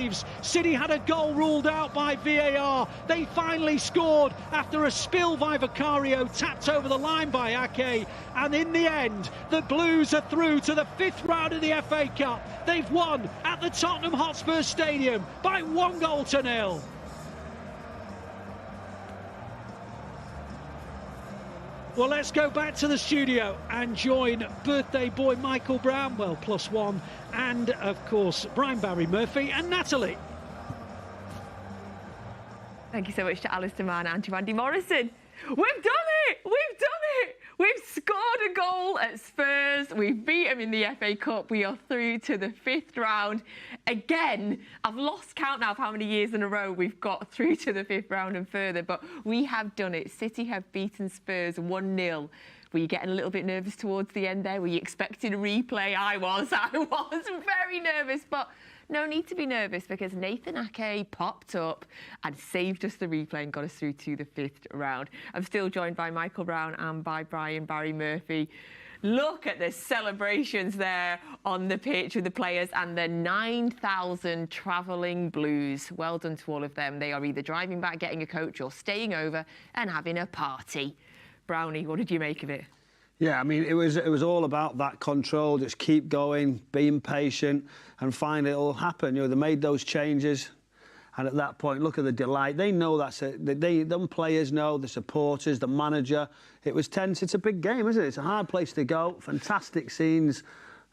saves. City had a goal ruled out by VAR. They finally scored after a spill by Vicario, tapped over the line by Ake. And in the end, the Blues are through to the 5th round of the FA Cup. They've won at the Tottenham Hotspur Stadium by 1-0. Well, let's go back to the studio and join birthday boy Michael Brown, well, +1, and, of course, Brian Barry Murphy and Natalie. Thank you so much to Alistair Mann and to Andy Morrison. We've done it! We've done it! We've scored a goal at Spurs. We've beat them in the FA Cup. We are through to the 5th round. Again, I've lost count now of how many years in a row we've got through to the 5th round and further, but we have done it. City have beaten Spurs 1-0. Were you getting a little bit nervous towards the end there? Were you expecting a replay? I was very nervous, but no need to be nervous because Nathan Ake popped up and saved us the replay and got us through to the 5th round. I'm still joined by Michael Brown and by Brian Barry Murphy. Look at the celebrations there on the pitch with the players and the 9,000 travelling Blues. Well done to all of them. They are either driving back, getting a coach, or staying over and having a party. Brownie, what did you make of it? Yeah, I mean, it was all about that control, just keep going, being patient, and find it'll happen. You know, they made those changes, and at that point, look at the delight. They know that's it. Them players know, the supporters, the manager. It was tense. It's a big game, isn't it? It's a hard place to go. Fantastic scenes.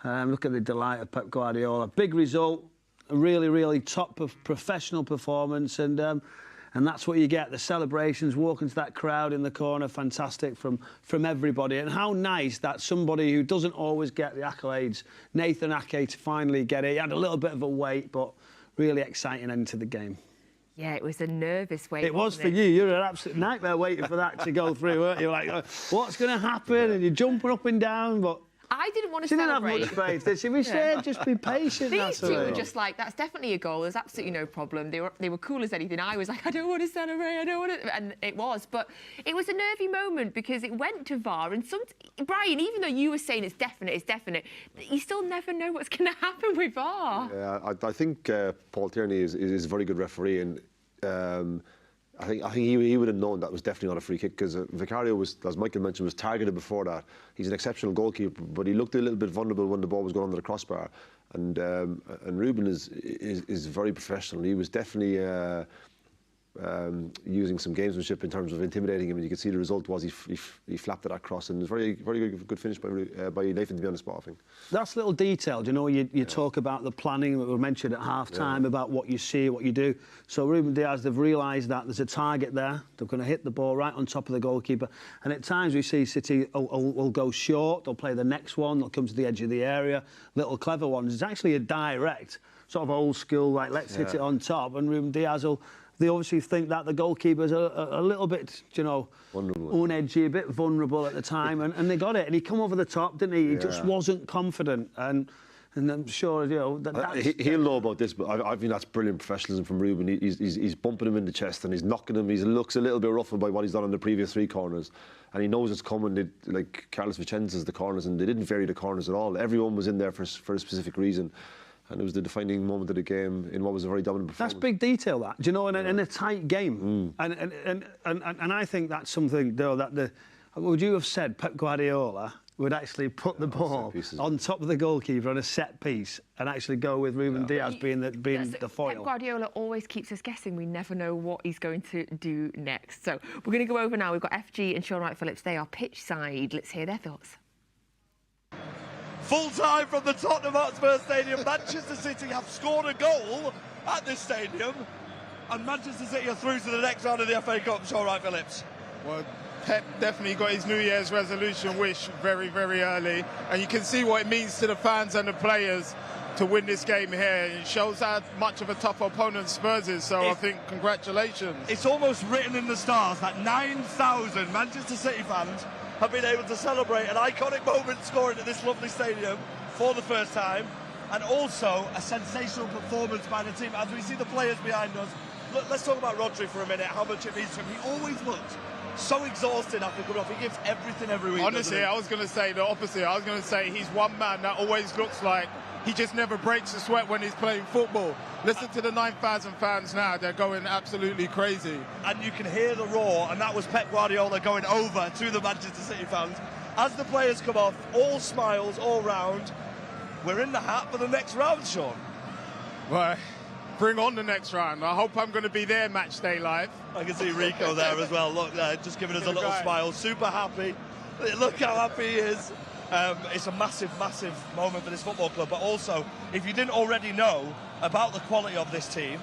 Look at the delight of Pep Guardiola. Big result. A really, really top of professional performance, and that's what you get, the celebrations, walking to that crowd in the corner, fantastic from everybody. And how nice that somebody who doesn't always get the accolades, Nathan Ake, to finally get it. He had a little bit of a wait, but really exciting end to the game. Yeah, it was a nervous wait. It was for you. You were an absolute nightmare waiting for that to go through, weren't you? Like, what's going to happen? And you're jumping up and down, but I didn't want to she celebrate. Didn't have much space, did she? We said just be patient. These two were just like, that's definitely a goal. There's absolutely no problem. They were cool as anything. I was like, I don't want to celebrate. I don't want to, and it was. But it was a nervy moment because it went to VAR. And Brian, even though you were saying it's definite, you still never know what's going to happen with VAR. Yeah, I think Paul Tierney is a very good referee, and I think he would have known that was definitely not a free kick because Vicario was, as Michael mentioned, was targeted before that. He's an exceptional goalkeeper, but he looked a little bit vulnerable when the ball was going under the crossbar. And Ruben is very professional. He was definitely using some gamesmanship in terms of intimidating him, and you could see the result was he flapped at that cross, and it was very good finish by Nathan to be on the spot, I think. That's little detail. You know, you talk about the planning that we mentioned at half-time, about what you see, what you do. So Ruben Dias, they've realised that there's a target there. They're going to hit the ball right on top of the goalkeeper. And at times we see City will go short, they'll play the next one, they'll come to the edge of the area, little clever ones. It's actually a direct, sort of old school, like, let's hit it on top, and Ruben Dias will... They obviously think that the goalkeeper's a little bit, you know, unedgy, a bit vulnerable at the time, and they got it. And he come over the top, didn't he? He just wasn't confident, and I'm sure, you know... He'll know about this, but I think that's brilliant professionalism from Ruben. He's bumping him in the chest and he's knocking him. He looks a little bit ruffled by what he's done on the previous 3 corners. And he knows it's coming. Like Carlos Vicenza's the corners, and they didn't vary the corners at all. Everyone was in there for a specific reason. And it was the defining moment of the game in what was a very dominant performance. That's big detail, that. Do you know, in a tight game. And I think that's something, though, that would you have said Pep Guardiola would actually put the ball on top of the goalkeeper on a set piece and actually go with Ruben Dias being the foil? Pep Guardiola always keeps us guessing. We never know what he's going to do next. So we're going to go over now. We've got FG and Shaun Wright-Phillips. They are pitch side. Let's hear their thoughts. Full time from the Tottenham Hotspur Stadium. Manchester City have scored a goal at this stadium, and Manchester City are through to the next round of the FA Cup. Shaun Wright-Phillips. Well, Pep definitely got his New Year's resolution wish very, very early, and you can see what it means to the fans and the players to win this game here. It shows how much of a tough opponent Spurs is, so I think congratulations. It's almost written in the stars that 9,000 Manchester City fans have been able to celebrate an iconic moment scoring at this lovely stadium for the first time, and also a sensational performance by the team. As we see the players behind us, look, let's talk about Rodri for a minute, how much it means to him. He always looks so exhausted after coming off. He gives everything every week. Honestly, I was going to say the opposite. I was going to say he's one man that always looks like he just never breaks a sweat when he's playing football. Listen to the 9,000 fans now. They're going absolutely crazy. And you can hear the roar, and that was Pep Guardiola going over to the Manchester City fans. As the players come off, all smiles, all round. We're in the hat for the next round, Shaun. Well, bring on the next round. I hope I'm going to be there match day live. I can see Rico there as well. Look, just giving us a little smile. Super happy. Look how happy he is. It's a massive, massive moment for this football club. But also, if you didn't already know about the quality of this team,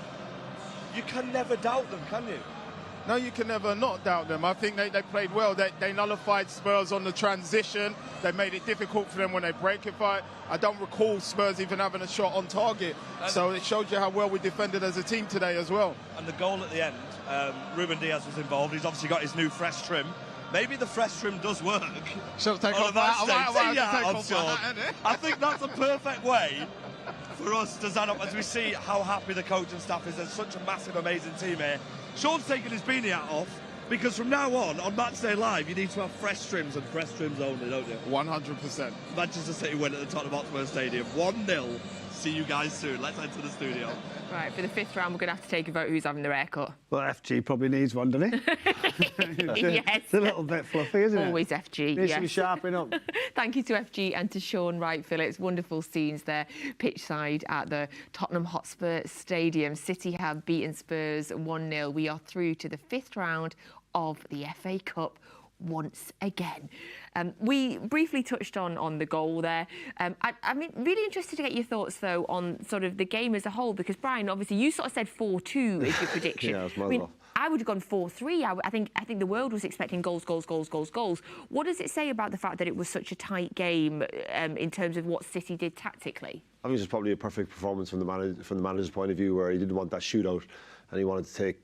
you can never doubt them, can you? No, you can never not doubt them. I think they played well. They nullified Spurs on the transition. They made it difficult for them when they break it. I don't recall Spurs even having a shot on target. So it showed you how well we defended as a team today as well. And the goal at the end, Ruben Diaz was involved. He's obviously got his new fresh trim. Maybe the fresh trim does work. Shall take off that? I think that's a perfect way for us to stand up as we see how happy the coach and staff is. There's such a massive, amazing team here. Shaun's taking his beanie hat off because from now on Matchday Live, you need to have fresh trims and fresh trims only, don't you? 100%. Manchester City win at the Tottenham Hotspur Stadium. 1-0. See you guys soon. Let's enter the studio. Right, for the 5th round, we're going to have to take a vote who's having their haircut. Well, FG probably needs one, doesn't he? Yes. It's a little bit fluffy, isn't it? Always FG, Needs yes. to be sharpening up. Thank you to FG and to Shaun Wright-Phillips. Wonderful scenes there, pitch side at the Tottenham Hotspur Stadium. City have beaten Spurs 1-0. We are through to the 5th round of the FA Cup once again. We briefly touched on the goal there. I mean, really interested to get your thoughts, though, on sort of the game as a whole, because, Brian, obviously, you sort of said 4-2 is your prediction. Yeah, that's my I would have gone 4-3. I think the world was expecting goals. What does it say about the fact that it was such a tight game in terms of what City did tactically? I think it's probably a perfect performance from the manager's point of view, where he didn't want that shootout, and he wanted to take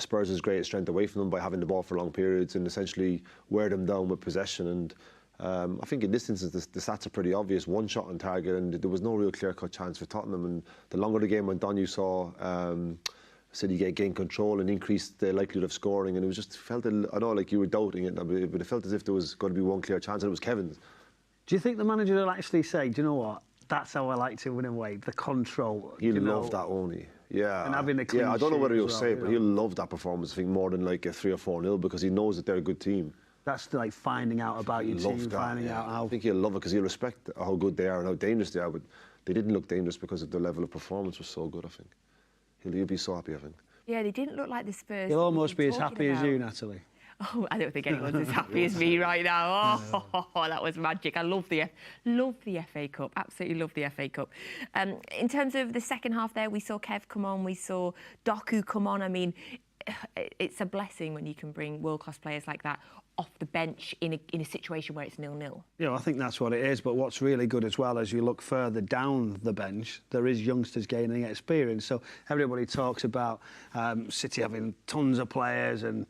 Spurs' greatest strength away from them by having the ball for long periods and essentially wear them down with possession. And I think in this instance, the stats are pretty obvious. One shot on target, and there was no real clear-cut chance for Tottenham. And the longer the game went on, you saw City gain control and increase the likelihood of scoring. And it was just felt, I know, like you were doubting it, but it felt as if there was going to be one clear chance, and it was Kevin's. Do you think the manager will actually say, do you know what? That's how I like to win away, the control. He'll love that, won't he? Yeah. And having the clean I don't know whether he'll say it, but you know. he'll love that performance, I think, more than like a 3 or 4-0, because he knows that they're a good team. That's like finding out about your team, finding out how... I think he'll love it because he'll respect how good they are and how dangerous they are, but they didn't look dangerous because of the level of performance was so good, I think. He'll be so happy, I think. Yeah, they didn't look like the Spurs. He'll almost be as happy as you, Natalie. Oh, I don't think anyone's as happy as me right now. Oh, that was magic. I love the FA Cup. Absolutely love the FA Cup. In terms of the second half there, we saw Kev come on, we saw Doku come on. I mean, it's a blessing when you can bring world-class players like that off the bench in a situation where it's 0-0. Yeah, I think that's what it is. But what's really good as well, as you look further down the bench, there is youngsters gaining experience. So everybody talks about City having tons of players and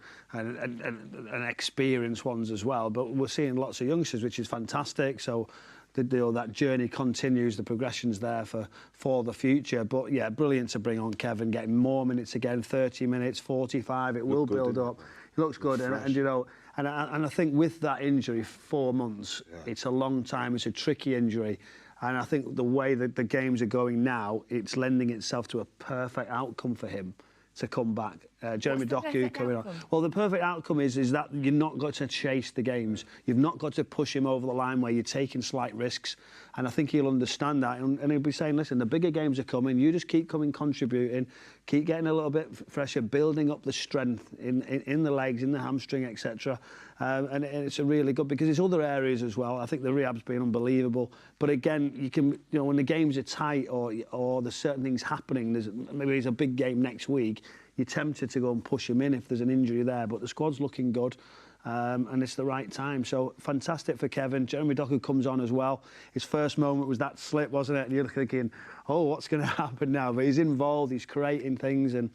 experienced ones as well. But we're seeing lots of youngsters, which is fantastic. So that journey continues, the progression's there for the future. But yeah, brilliant to bring on Kevin, getting more minutes again, 30 minutes, 45, it will build up. He looks good, and you know, and I think with that injury, 4 months, it's a long time, it's a tricky injury. And I think the way that the games are going now, it's lending itself to a perfect outcome for him to come back. Jeremy Doku coming on. Well, the perfect outcome is that you've not got to chase the games. You've not got to push him over the line where you're taking slight risks. And I think he'll understand that. And he'll be saying, listen, the bigger games are coming. You just keep coming, contributing, keep getting a little bit fresher, building up the strength in the legs, in the hamstring, etc. And it's a really good, because there's other areas as well. I think the rehab's been unbelievable. But again, you can, you know, when the games are tight or there's certain things happening, maybe there's a big game next week, you're tempted to go and push him in if there's an injury there. But the squad's looking good, and it's the right time. So fantastic for Kevin. Jeremy Doku comes on as well. His first moment was that slip, wasn't it? And you're thinking, oh, what's going to happen now? But he's involved, he's creating things, and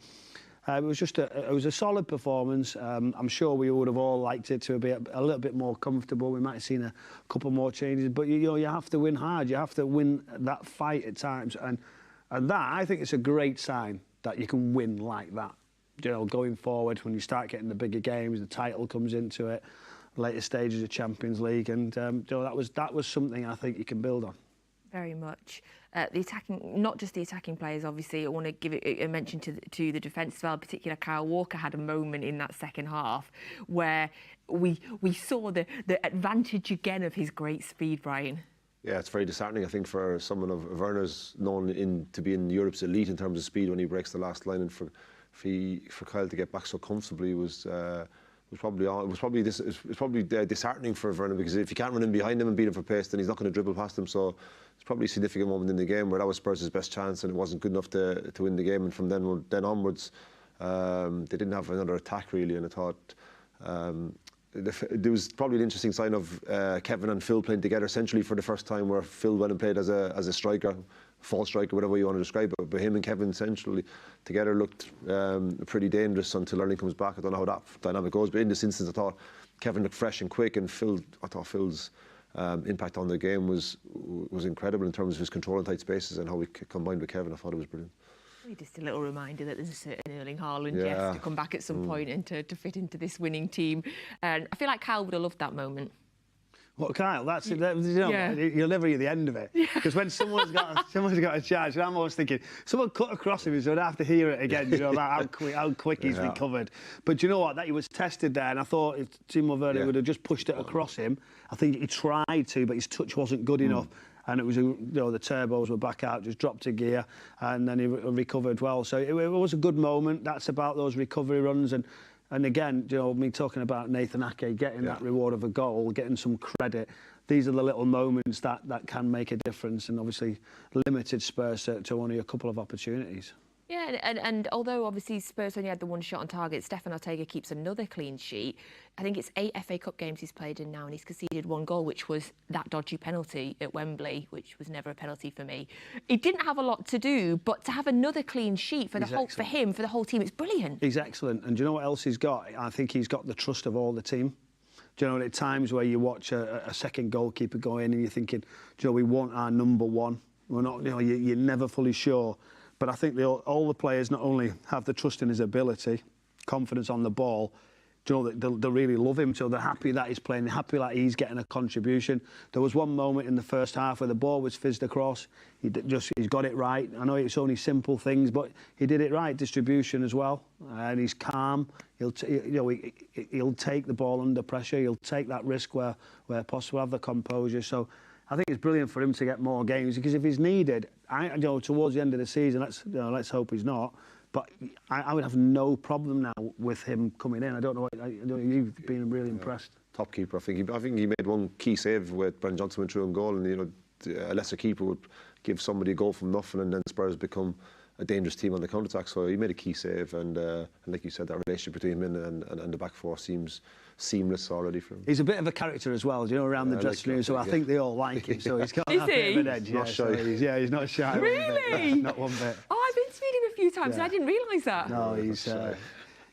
it was just a solid performance. I'm sure we would have all liked it to be a little bit more comfortable. We might have seen a couple more changes, but you have to win hard. You have to win that fight at times, and that, I think, it's a great sign that you can win like that. You know, going forward, when you start getting the bigger games, the title comes into it, later stages of Champions League, and you know, that was something I think you can build on. Very much. The attacking, not just the attacking players, obviously. I want to give it a mention to the defence as well. In particular, Kyle Walker had a moment in that second half where we saw the advantage again of his great speed, Brian. Yeah, it's very disheartening, I think, for someone of Werner's known to be in Europe's elite in terms of speed when he breaks the last line, and for Kyle to get back so comfortably was probably disheartening for Werner, because if you can't run in behind him and beat him for pace, then he's not going to dribble past him. So it's probably a significant moment in the game where that was Spurs' best chance, and it wasn't good enough to win the game. And from then onwards, they didn't have another attack really, and I thought there was probably an interesting sign of Kevin and Phil playing together centrally for the first time, where Phil went and played as a striker, false striker, whatever you want to describe it. But him and Kevin centrally together looked pretty dangerous until Erling comes back. I don't know how that dynamic goes, but in this instance I thought Kevin looked fresh and quick, and I thought Phil's impact on the game was incredible in terms of his control in tight spaces and how he combined with Kevin. I thought it was brilliant. Just a little reminder that there's a certain Erling Haaland yes to come back at some point and to fit into this winning team. And I feel like Kyle would have loved that moment. What, Kyle? That's it. You'll never hear the end of it. Because when someone's got a charge, I'm always thinking someone cut across him, so I'd have to hear it again. You know about how quick he's recovered. But you know what? That he was tested there, and I thought if Timo Werner would have just pushed it across him, I think he tried to, but his touch wasn't good enough. And it was, the turbos were back out, just dropped a gear, and then he recovered well. So it was a good moment. That's about those recovery runs. And again, me talking about Nathan Ake getting that reward of a goal, getting some credit. These are the little moments that can make a difference, and obviously limited Spurs to only a couple of opportunities. Yeah, and although obviously Spurs only had the one shot on target, Stefan Ortega keeps another clean sheet. I think it's 8 FA Cup games he's played in now, and he's conceded 1 goal, which was that dodgy penalty at Wembley, which was never a penalty for me. He didn't have a lot to do, but to have another clean sheet for the whole team, it's brilliant. He's excellent, and do you know what else he's got? I think he's got the trust of all the team. Do you know, at times where you watch a second goalkeeper go in and you're thinking, do you know, we want our number one. We're not, you're never fully sure. But I think all the players not only have the trust in his ability, confidence on the ball, they really love him, so they're happy that he's playing, they're happy that he's getting a contribution. There was one moment in the first half where the ball was fizzed across. He's got it right. I know it's only simple things, but he did it right. Distribution as well, and he's calm. He'll take the ball under pressure. He'll take that risk where possible, have the composure. So I think it's brilliant for him to get more games, because if he's needed, towards the end of the season, let's hope he's not. But I would have no problem now with him coming in. I don't know. You've been really impressed. Top keeper, I think. I think he made one key save with Brennan Johnson went through on goal, and a lesser keeper would give somebody a goal from nothing, and then Spurs become a dangerous team on the counter-attack. So he made a key save, and like you said, that relationship between him and the back four seems seamless already for him. He's a bit of a character as well, around the dressing room, so I think they all like him. So he's got that bit of an edge. Not shy. He's not shy. Really? Not one bit. Oh, I've been to meet him a few times, and I didn't realise that. No, he's.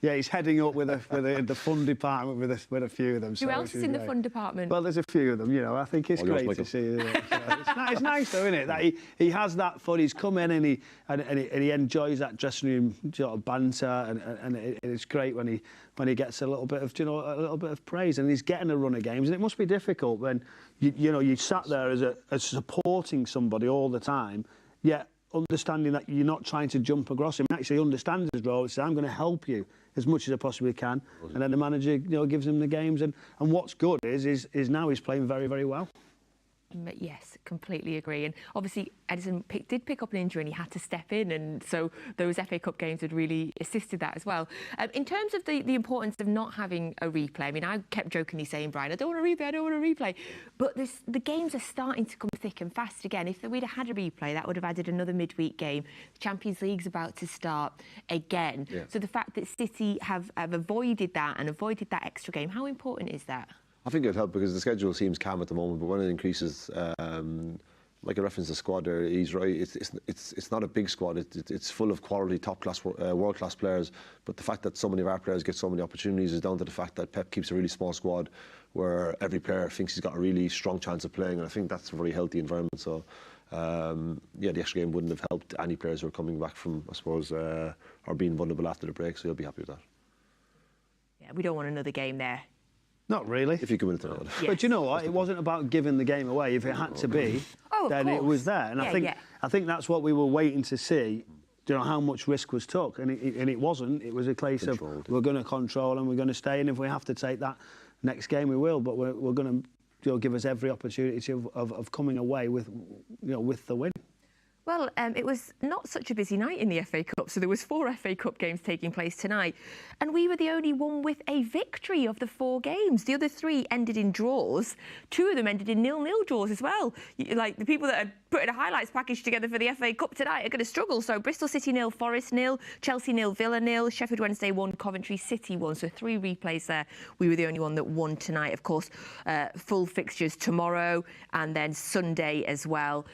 He's heading up with the fun department with a few of them. Who else is in the fun department? Well, there's a few of them. I think it's great to see. It's nice though, isn't it? That he has that fun. He's come in and he enjoys that dressing room sort of banter, and it's great when he gets a little bit of praise, and he's getting a run of games. And it must be difficult when you sat there as supporting somebody all the time, yet understanding that you're not trying to jump across him. He actually understands his role. He says, I'm going to help you as much as I possibly can. And then the manager gives him the games. And what's good is now he's playing very, very well. Yes, completely agree. And obviously, Edison did pick up an injury and he had to step in. And so those FA Cup games had really assisted that as well. In terms of the importance of not having a replay, I mean, I kept jokingly saying, Brian, I don't want a replay. But the games are starting to come thick and fast again. If we'd have had a replay, that would have added another midweek game. The Champions League's about to start again. Yeah. So the fact that City have avoided that and avoided that extra game, how important is that? I think it'd help because the schedule seems calm at the moment, but when it increases, like I referenced the squad there, he's right. It's not a big squad. It's full of quality, top-class, world-class players. But the fact that so many of our players get so many opportunities is down to the fact that Pep keeps a really small squad, where every player thinks he's got a really strong chance of playing, and I think that's a very healthy environment. So, the extra game wouldn't have helped any players who are coming back from, I suppose, or being vulnerable after the break. So you'll be happy with that. Yeah, we don't want another game there. Not really. If you come into that. Yes. But you know what? It wasn't about giving the game away. If it had to be, then it was there. And I think that's what we were waiting to see. You know how much risk was took, and it wasn't. It was a case of we're going to control and we're going to stay, and if we have to take that next game, we will. But we're going to give us every opportunity of coming away with with the win. Well, it was not such a busy night in the FA Cup, so there was 4 FA Cup games taking place tonight, and we were the only one with a victory of the 4 games. The other 3 ended in draws. 2 of them ended in 0-0 draws as well. Like, the people that are putting a highlights package together for the FA Cup tonight are going to struggle. So Bristol City 0, Forest 0, Chelsea 0, Villa 0, Sheffield Wednesday 1, Coventry City 1. So 3 replays there. We were the only one that won tonight. Of course, full fixtures tomorrow and then Sunday as well.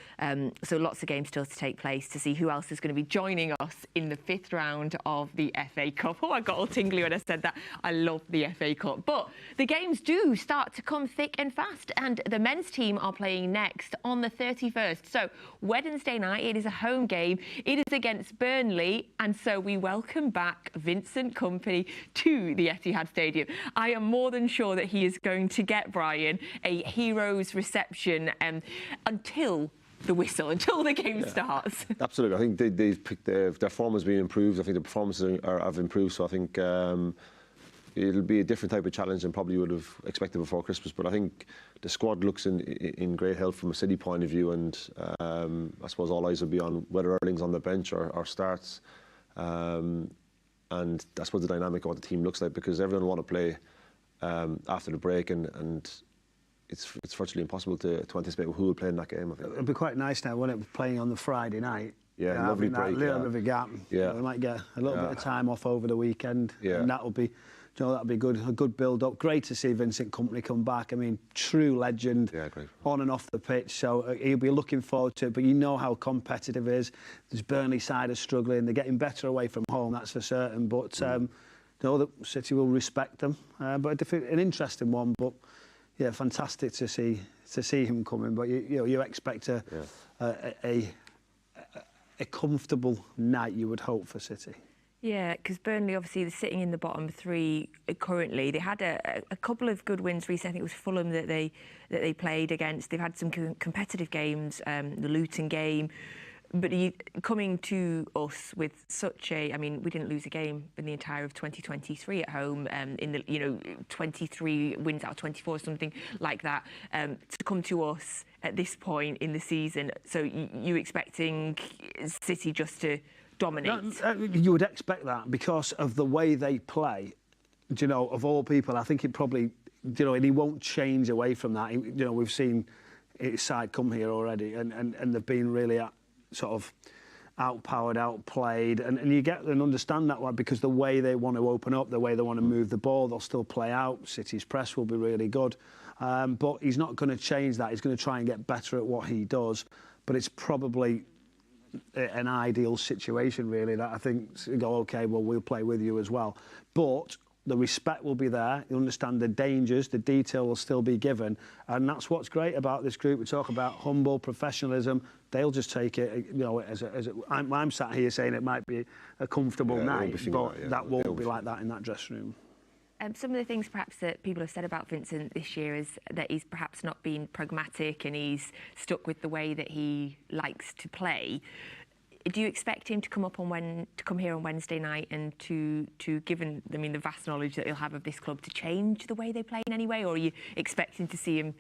So lots of games still to take place to see who else is going to be joining us in the 5th round of the FA Cup. Oh, I got all tingly when I said that. I love the FA Cup. But the games do start to come thick and fast, and the men's team are playing next on the 31st. So Wednesday night, it is a home game. It is against Burnley, and so we welcome back Vincent Kompany to the Etihad Stadium. I am more than sure that he is going to get Brian a hero's reception until the whistle, until the game starts. Absolutely. I think they've picked their form has been improved. I think the performances have improved. So I think it'll be a different type of challenge than probably would have expected before Christmas. But I think the squad looks in great health from a City point of view, and I suppose all eyes will be on whether Erling's on the bench or starts. And I suppose the dynamic of what the team looks like, because everyone want to play after the break, and it's virtually impossible to anticipate who will play in that game. I think it'll be quite nice now when it playing on the Friday night. Yeah, lovely break. That little bit of a gap. Yeah, we might get a little bit of time off over the weekend. Yeah, and that'll be, that'll be good. A good build up. Great to see Vincent Kompany come back. I mean, true legend. Yeah, great. On and off the pitch. So he'll be looking forward to it. But you know how competitive it is. This Burnley side is struggling. They're getting better away from home. That's for certain. But that City will respect them. But an interesting one. But yeah, fantastic to see him coming. But you expect a comfortable night, you would hope, for City. Yeah, because Burnley obviously they're sitting in the bottom 3 currently. They had a couple of good wins recently. I think it was Fulham that they played against. They've had some competitive games, the Luton game. But coming to us with such a, I mean, we didn't lose a game in the entire of 2023 at home. In the 23 wins out of 24 or something like that. To come to us at this point in the season, so you expecting City just to dominate? You would expect that because of the way they play. Of all people, I think it probably, and he won't change away from that. We've seen his side come here already, and they've been really sort of outpowered, outplayed, and you get and understand that one because the way they want to open up, the way they want to move the ball, they'll still play out. City's press will be really good, but he's not going to change that. He's going to try and get better at what he does, but it's probably an ideal situation, really, that I think go, okay, well, we'll play with you as well. But the respect will be there. You understand the dangers, the detail will still be given. And that's what's great about this group. We talk about humble professionalism. They'll just take it, I'm sat here saying it might be a comfortable night, but that won't be like that in that dressing room. Some of the things perhaps that people have said about Vincent this year is that he's perhaps not been pragmatic and he's stuck with the way that he likes to play. Do you expect him to come here on Wednesday night and to given the vast knowledge that he'll have of this club, to change the way they play in any way, or are you expecting to see him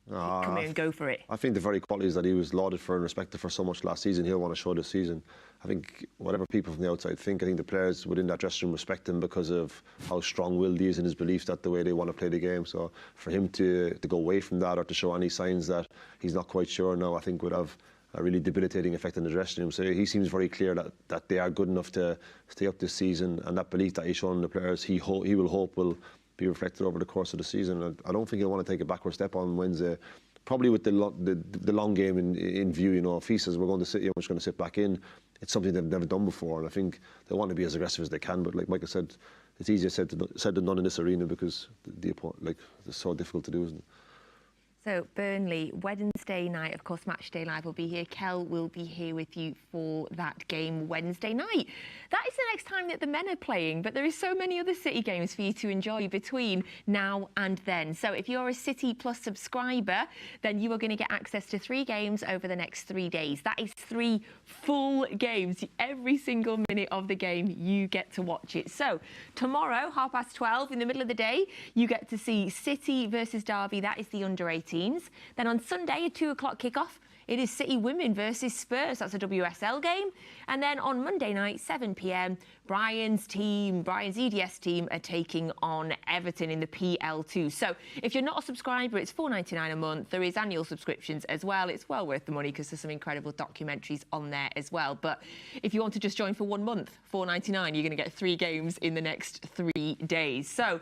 come in and go for it? I think the very qualities that he was lauded for and respected for so much last season, he'll want to show this season. I think whatever people from the outside think, I think the players within that dressing room respect him because of how strong-willed he is in his beliefs, that the way they want to play the game. So for him to go away from that or to show any signs that he's not quite sure now, I think would have a really debilitating effect in the dressing room. So he seems very clear that they are good enough to stay up this season, and that belief that he's shown the players, he will hope will be reflected over the course of the season. I don't think he'll want to take a backward step on Wednesday, probably with the long game in view. If he says we're going to sit here, we're just going to sit back in, it's something they've never done before, and I think they want to be as aggressive as they can. But like Michael said, it's easier said than done in this arena because it's so difficult to do, isn't it? So Burnley, Wednesday night, of course, Matchday Live will be here. Kel will be here with you for that game Wednesday night. That is the next time that the men are playing, but there is so many other City games for you to enjoy between now and then. So if you're a City Plus subscriber, then you are going to get access to 3 games over the next 3 days. That is 3 full games. Every single minute of the game, you get to watch it. So tomorrow, 12:30, in the middle of the day, you get to see City versus Derby. That is the under-18. Then on Sunday, a 2 o'clock kickoff, it is City Women versus Spurs. That's a WSL game. And then on Monday night, 7 p.m, Brian's EDS team are taking on Everton in the PL2. So if you're not a subscriber, it's £4.99 a month. There is annual subscriptions as well. It's well worth the money because there's some incredible documentaries on there as well. But if you want to just join for 1 month, £4.99, you're going to get 3 games in the next 3 days. So,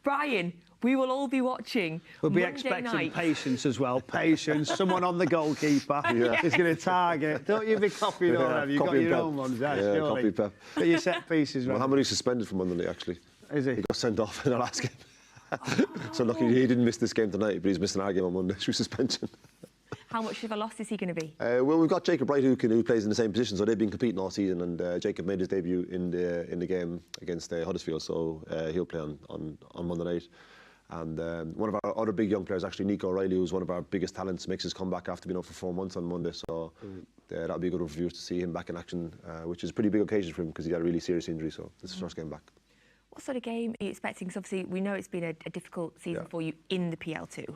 Brian, we will all be watching. We'll be Monday expecting night. patience as well. Patience. Someone on the goalkeeper is going to target. Don't you be copying already? You've got your own ones, copy Pep. But your set pieces, right? Well, Mohamed is suspended from Monday, actually. Is he? He got sent off in the last game. So lucky he didn't miss this game tonight, but he's missing our game on Monday through suspension. How much of a loss is he going to be? Well, we've got Jacob Wright who plays in the same position, so they've been competing all season, and Jacob made his debut in the game against Huddersfield, so he'll play on Monday night. And one of our other big young players, actually, Nico O'Reilly, who's one of our biggest talents, makes his comeback after being out for 4 months on Monday. So that'll be a good review to see him back in action, which is a pretty big occasion for him because he had a really serious injury. So this is his first game back. What sort of game are you expecting? Because obviously we know it's been a difficult season for you in the PL2.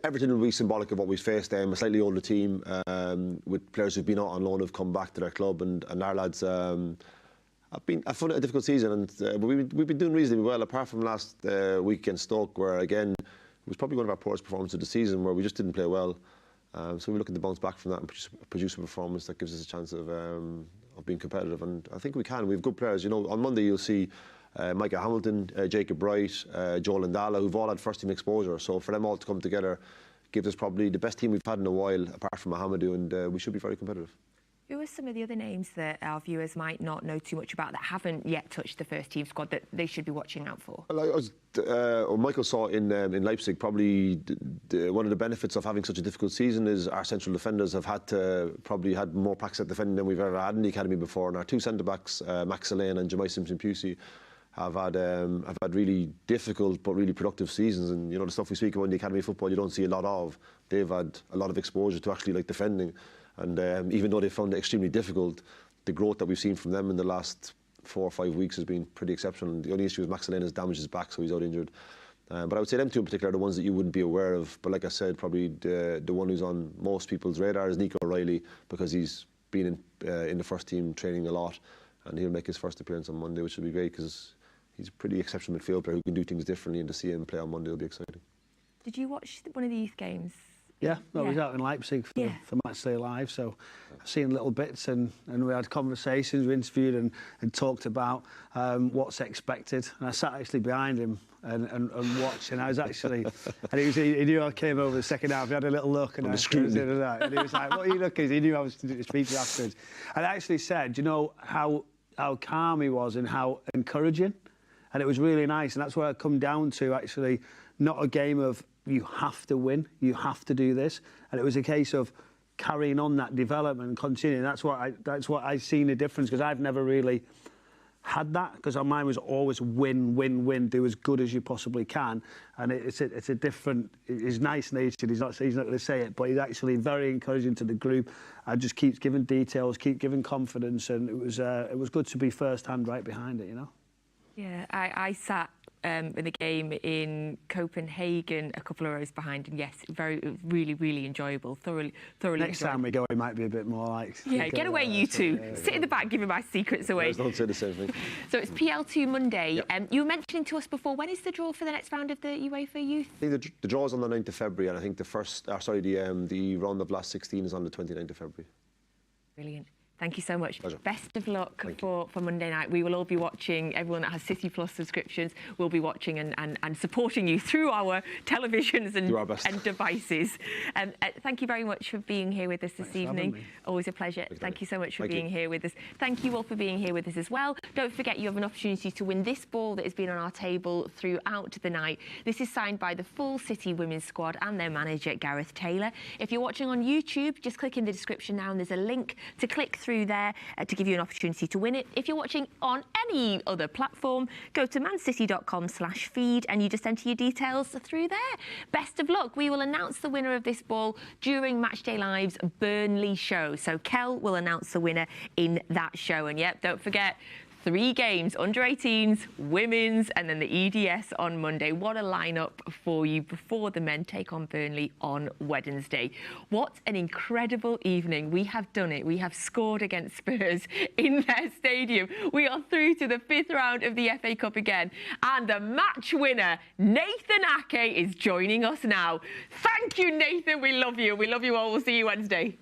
Everything will be symbolic of what we've faced. A slightly older team with players who've been out on loan have come back to their club, and our lads. I've found it a difficult season, and we've been doing reasonably well, apart from last week against Stoke, where again it was probably one of our poorest performances of the season, where we just didn't play well. So we're looking to bounce back from that and produce a performance that gives us a chance of being competitive, and I think we can. We have good players. You know, on Monday you'll see Micah Hamilton, Jacob Wright, Joe Lindala, who've all had first-team exposure. So for them all to come together gives us probably the best team we've had in a while, apart from Mohamedou, and we should be very competitive. Who are some of the other names that our viewers might not know too much about that haven't yet touched the first team squad that they should be watching out for? Well, Michael saw in Leipzig, probably one of the benefits of having such a difficult season is our central defenders have probably had more practice at defending than we've ever had in the academy before. And our 2 centre-backs, Max Elaine and Jemai Simpson-Pusey, have had really difficult but really productive seasons. And you know, the stuff we speak about in the academy football you don't see a lot of. They've had a lot of exposure to actually like defending. And even though they found it extremely difficult, the growth that we've seen from them in the last 4 or 5 weeks has been pretty exceptional. And the only issue is Max Elaine has damaged his back, so he's out injured. But I would say them 2 in particular are the ones that you wouldn't be aware of. But like I said, probably the one who's on most people's radar is Nico O'Reilly, because he's been in the first team training a lot, and he'll make his first appearance on Monday, which will be great because he's a pretty exceptional midfield player who can do things differently, and to see him play on Monday will be exciting. Did you watch one of the youth games? Yeah, I was out in Leipzig for Matchday Live, so I've seen little bits, and we had conversations, we interviewed and talked about what's expected. And I sat actually behind him and watched, and I was actually, and he knew I came over the second half. He had a little look, and he was like, "What are you looking?" He knew I was to speak to afterwards. And I actually said, you know how calm he was and how encouraging, and it was really nice. And that's where I come down to, actually, not a game of you have to win, you have to do this, and it was a case of carrying on that development and continuing. That's what I seen the difference, because I've never really had that, because our mind was always win, win, win, do as good as you possibly can. And it's a different. He's nice natured. He's not going to say it, but he's actually very encouraging to the group, and just keeps giving details, keep giving confidence, and it was good to be first hand right behind it, you know. Yeah, I sat in the game in Copenhagen, a couple of rows behind, and yes, really enjoyable, thoroughly Next time we go, it might be a bit more like... Yeah, get away, you two. Sit in the back, giving my secrets away. Don't say the same thing. So it's PL2 Monday. Yep. You were mentioning to us before, when is the draw for the next round of the UEFA Youth? I think the draw is on the 9th of February, and I think the round of last 16 is on the 29th of February. Brilliant. Thank you so much. Pleasure. Best of luck for Monday night. We will all be watching. Everyone that has City Plus subscriptions will be watching and supporting you through our televisions and devices. Thank you very much for being here with us this evening. Always a pleasure. Thank you so much for being here with us. Thank you all for being here with us as well. Don't forget you have an opportunity to win this ball that has been on our table throughout the night. This is signed by the full City women's squad and their manager, Gareth Taylor. If you're watching on YouTube, just click in the description now and there's a link to click through there to give you an opportunity to win it. If you're watching on any other platform, go to mancity.com/feed and you just enter your details through there. Best of luck. We will announce the winner of this ball during Matchday Live's Burnley show. So Kel will announce the winner in that show. And yep, don't forget, 3 games, under-18s, women's, and then the EDS on Monday. What a lineup for you before the men take on Burnley on Wednesday. What an incredible evening. We have done it. We have scored against Spurs in their stadium. We are through to the 5th round of the FA Cup again. And the match winner, Nathan Ake, is joining us now. Thank you, Nathan. We love you. We love you all. We'll see you Wednesday.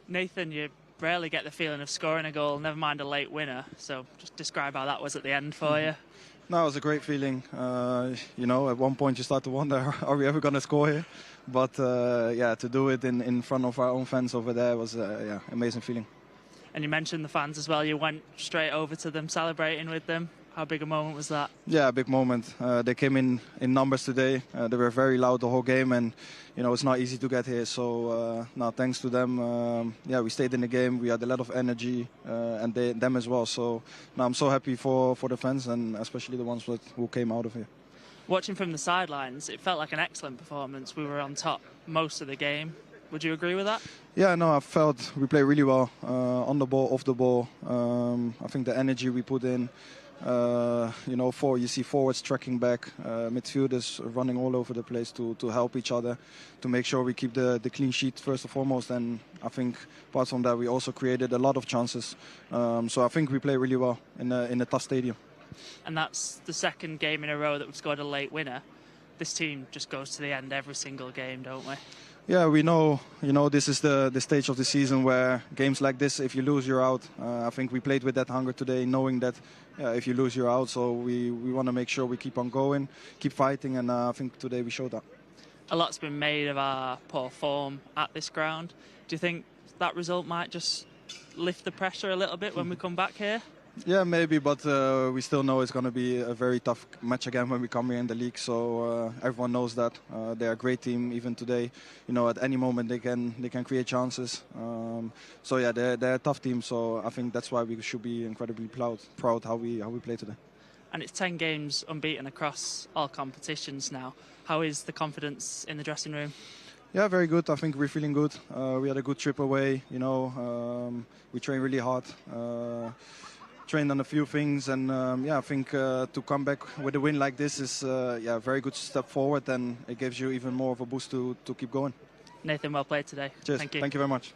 Nathan, you rarely get the feeling of scoring a goal, never mind a late winner. So just describe how that was at the end for you. No, it was a great feeling. You know, at one point you start to wonder, are we ever going to score here? But yeah, to do it in front of our own fans over there was yeah, amazing feeling. And you mentioned the fans as well. You went straight over to them, celebrating with them. How big a moment was that? Yeah, a big moment. They came in numbers today. They were very loud the whole game, and you know it's not easy to get here. So no, thanks to them. Yeah, we stayed in the game. We had a lot of energy, and them as well. So no, I'm so happy for the fans, and especially the ones who came out of here. Watching from the sidelines, it felt like an excellent performance. We were on top most of the game. Would you agree with that? Yeah, no, I felt we played really well on the ball, off the ball. I think the energy we put in. You know, you see forwards tracking back, midfielders running all over the place to help each other, to make sure we keep the clean sheet first and foremost. And I think apart from that, we also created a lot of chances. So I think we play really well in a tough stadium. And that's the second game in a row that we've scored a late winner. This team just goes to the end every single game, don't we? Yeah, we know, you know, this is the stage of the season where games like this, if you lose, you're out. I think we played with that hunger today, knowing that if you lose, you're out. So we want to make sure we keep on going, keep fighting, and I think today we showed that. A lot's been made of our poor form at this ground. Do you think that result might just lift the pressure a little bit when we come back here? Yeah, maybe, but we still know it's going to be a very tough match again when we come here in the league. So everyone knows that they're a great team. Even today, you know, at any moment they can create chances. So yeah, they're a tough team. So I think that's why we should be incredibly proud how we play today. And it's 10 games unbeaten across all competitions now. How is the confidence in the dressing room? Yeah, very good. I think we're feeling good. We had a good trip away. You know, we trained really hard. Trained on a few things, and yeah, I think to come back with a win like this is yeah, a very good step forward, and it gives you even more of a boost to keep going. Nathan, well played today. Cheers. Thank you. Thank you very much.